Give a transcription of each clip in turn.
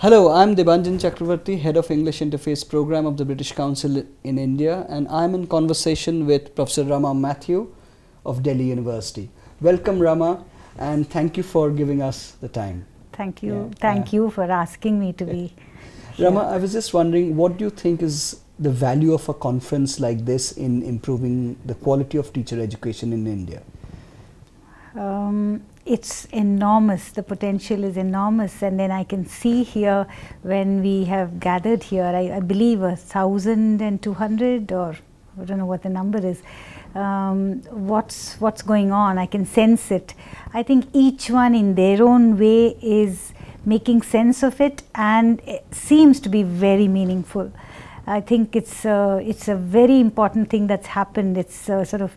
Hello, I'm Debanjan Chakravarti, Head of English Interface Program of the British Council in India, and I'm in conversation with Professor Rama Mathew of Delhi University. Welcome, Rama, and thank you for giving us the time. Thank you. Thank you for asking me to be here. Rama, I was just wondering, what do you think is the value of a conference like this in improving the quality of teacher education in India? It's enormous. The potential is enormous, and then I can see here when we have gathered here, I believe 1,200, or I don't know what the number is. What's going on? I can sense it. I think each one in their own way is making sense of it, and it seems to be very meaningful. I think it's a very important thing that's happened. It's sort of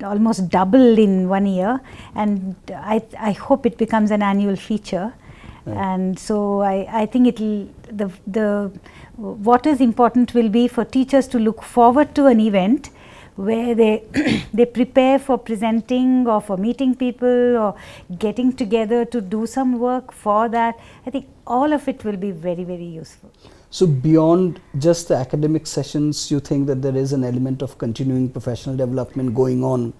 almost doubled in 1 year, and I hope it becomes an annual feature. Right. And so I think it'll what is important will be for teachers to look forward to an event where they they prepare for presenting or for meeting people or getting together to do some work for that. I think all of it will be very, very useful. So beyond just the academic sessions, you think that there is an element of continuing professional development going on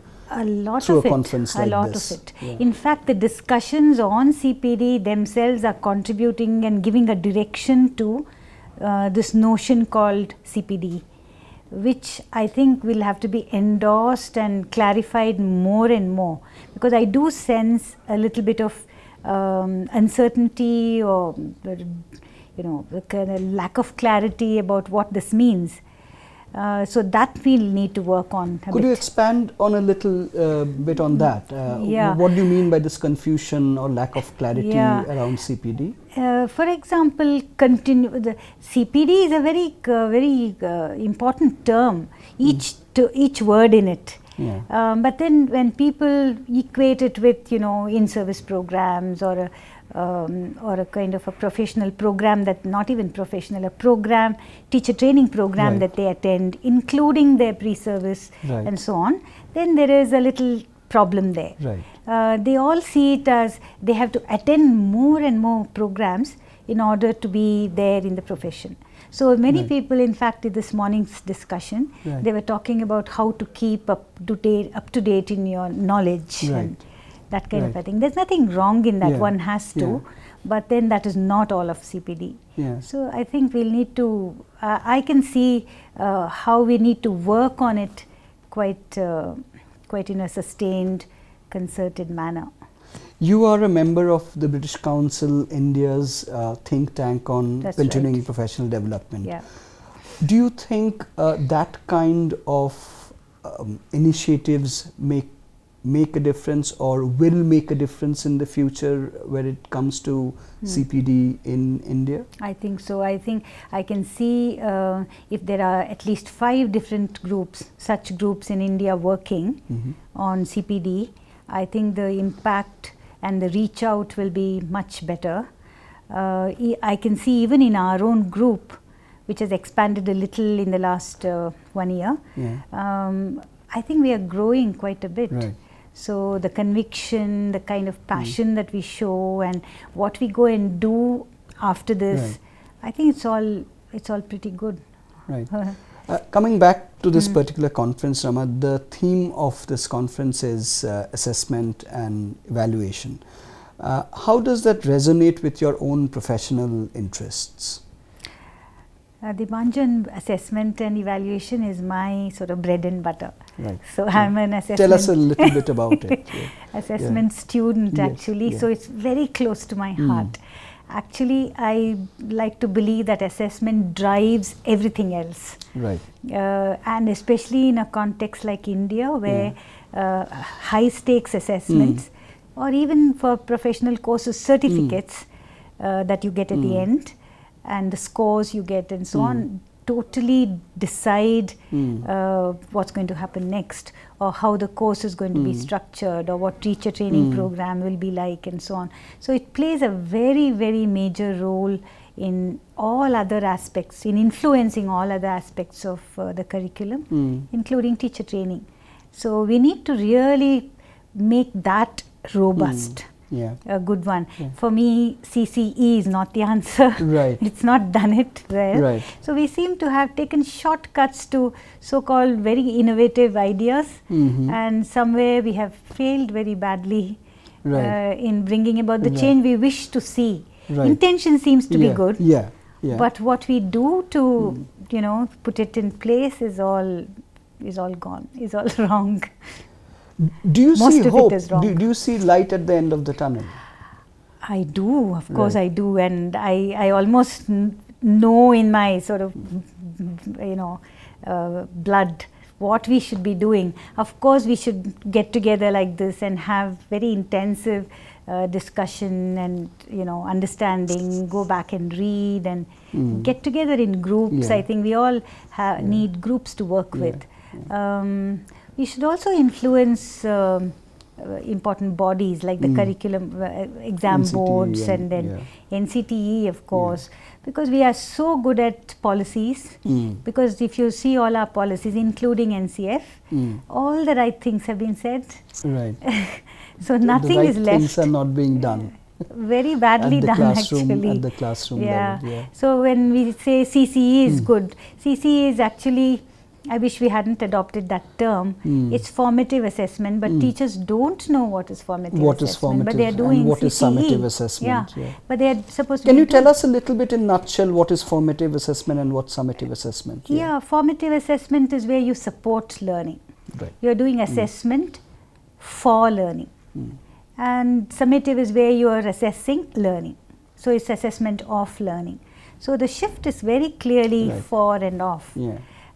through a conference like this? A lot of it. Yeah. In fact, the discussions on CPD themselves are contributing and giving a direction to this notion called CPD, which I think will have to be endorsed and clarified more and more, because I do sense a little bit of uncertainty or the kind of lack of clarity about what this means. So that we'll need to work on. Could you expand on a little bit on that? Yeah. What do you mean by this confusion or lack of clarity around CPD? For example, the CPD is a very important term. Each word in it. Yeah. But then when people equate it with in-service programs or a kind of a professional program, that not even professional, a program, teacher training program, right, that they attend, including their pre-service, right, and so on, then there is a little problem there. Right. They all see it as they have to attend more and more programs in order to be there in the profession. So many right people, in fact, in this morning's discussion, right, they were talking about how to keep up to date in your knowledge, right, and that kind right of a thing. There's nothing wrong in that. One has to, but then that is not all of CPD. So I think we'll need to, I can see how we need to work on it quite in a sustained, concerted manner. You are a member of the British Council India's think tank on continuing right professional development. Yeah. Do you think that kind of initiatives make a difference or will make a difference in the future when it comes to CPD in India? I think so. I think I can see if there are at least 5 different groups, such groups in India working on CPD, I think the impact and the reach out will be much better. I can see even in our own group, which has expanded a little in the last 1 year, I think we are growing quite a bit. Right. So the conviction, the kind of passion that we show, and what we go and do after this, right, I think it's all pretty good. Right. Coming back to this particular conference, Rama, the theme of this conference is assessment and evaluation. How does that resonate with your own professional interests? Debanjan, assessment and evaluation is my sort of bread and butter. Right. So I'm an assessment. Tell us a little bit about it. Assessment student, actually. So it's very close to my heart. Actually, I like to believe that assessment drives everything else. Right. And especially in a context like India, where high stakes assessments, or even for professional courses, certificates that you get at the end, and the scores you get and so on, totally decide what's going to happen next, or how the course is going to be structured, or what teacher training program will be like, and so on. So it plays a very, very major role in all other aspects, in influencing all other aspects of the curriculum, including teacher training. So we need to really make that robust. a good one. For me, CCE is not the answer. It's not done it well. So we seem to have taken shortcuts to so-called very innovative ideas, and somewhere we have failed very badly in bringing about the change we wish to see. Intention seems to be good, but what we do to put it in place is all gone, is all wrong. Do you see hope? Do you see light at the end of the tunnel? I do, of course I do, and I almost know in my sort of blood what we should be doing. Of course we should get together like this and have very intensive discussion and understanding, go back and read and get together in groups. I think we all need groups to work with. We should also influence important bodies like the curriculum, exam NCTE boards and then NCTE, of course, because we are so good at policies, because if you see all our policies, including NCF, all the right things have been said. So nothing is left. The right things are not being done. Very badly done actually. At the classroom level. So when we say CCE is good, CCE is actually, I wish we hadn't adopted that term. It's formative assessment, but teachers don't know what is formative assessment. But they are doing what CCE. Is summative assessment? But they are supposed to. Can you tell us a little bit in nutshell what is formative assessment and what's summative assessment? Formative assessment is where you support learning. You are doing assessment for learning. And summative is where you are assessing learning. So it's assessment of learning. So the shift is very clearly for and off.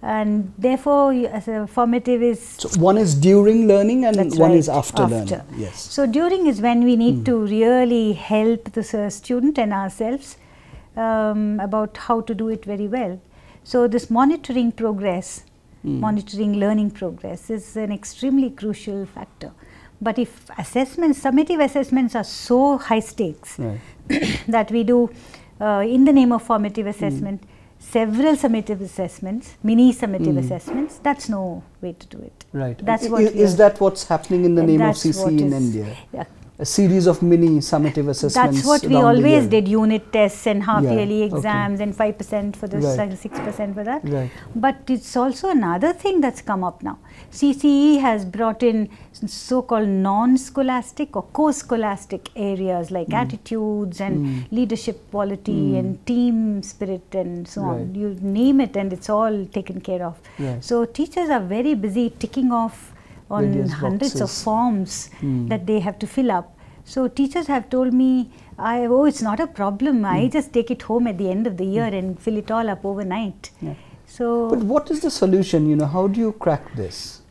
And therefore, as a formative is... So one is during learning and one is after learning. So during is when we need to really help the student and ourselves about how to do it very well. So this monitoring progress, monitoring learning progress is an extremely crucial factor. But if assessments, summative assessments are so high stakes that we do in the name of formative assessment, several summative assessments, mini summative assessments, that's no way to do it. That's what is that what's happening in the name of CCE in India? A series of mini summative assessments. That's what we always did, unit tests and half yearly exams and 5% for this and 6% for that. But it's also another thing that's come up now. CCE has brought in so-called non-scholastic or co-scholastic areas like attitudes and leadership quality and team spirit and so on. You name it and it's all taken care of. So teachers are very busy ticking off on hundreds of forms that they have to fill up. So teachers have told me, oh, it's not a problem. I just take it home at the end of the year and fill it all up overnight. So, but what is the solution? How do you crack this?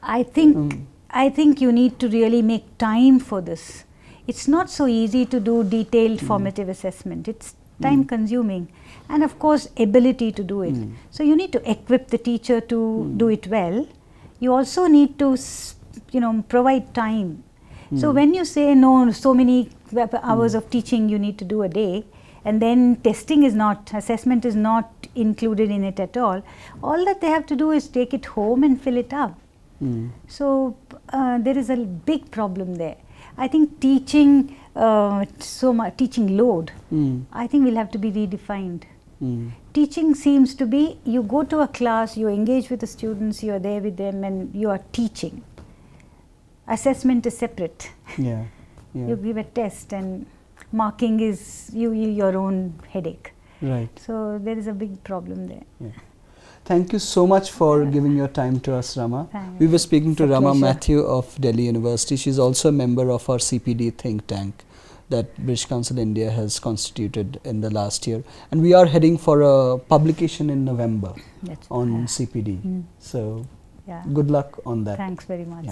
I think you need to really make time for this. It's not so easy to do detailed formative assessment. It's time consuming, and of course ability to do it. So you need to equip the teacher to do it well. You also need to, provide time. So when you say no, so many hours of teaching you need to do a day, and then testing is not, assessment is not included in it at all that they have to do is take it home and fill it up. So there is a big problem there. I think teaching, teaching load, I think will have to be redefined. Teaching seems to be, you go to a class, you engage with the students, you are there with them and you are teaching. Assessment is separate. You give a test and marking is your own headache. So there is a big problem there. Thank you so much for giving your time to us, Rama. We were speaking to Rama Mathew of Delhi University. She is also a member of our CPD think tank that British Council India has constituted in the last year, and we are heading for a publication in November on CPD. So good luck on that. Thanks very much.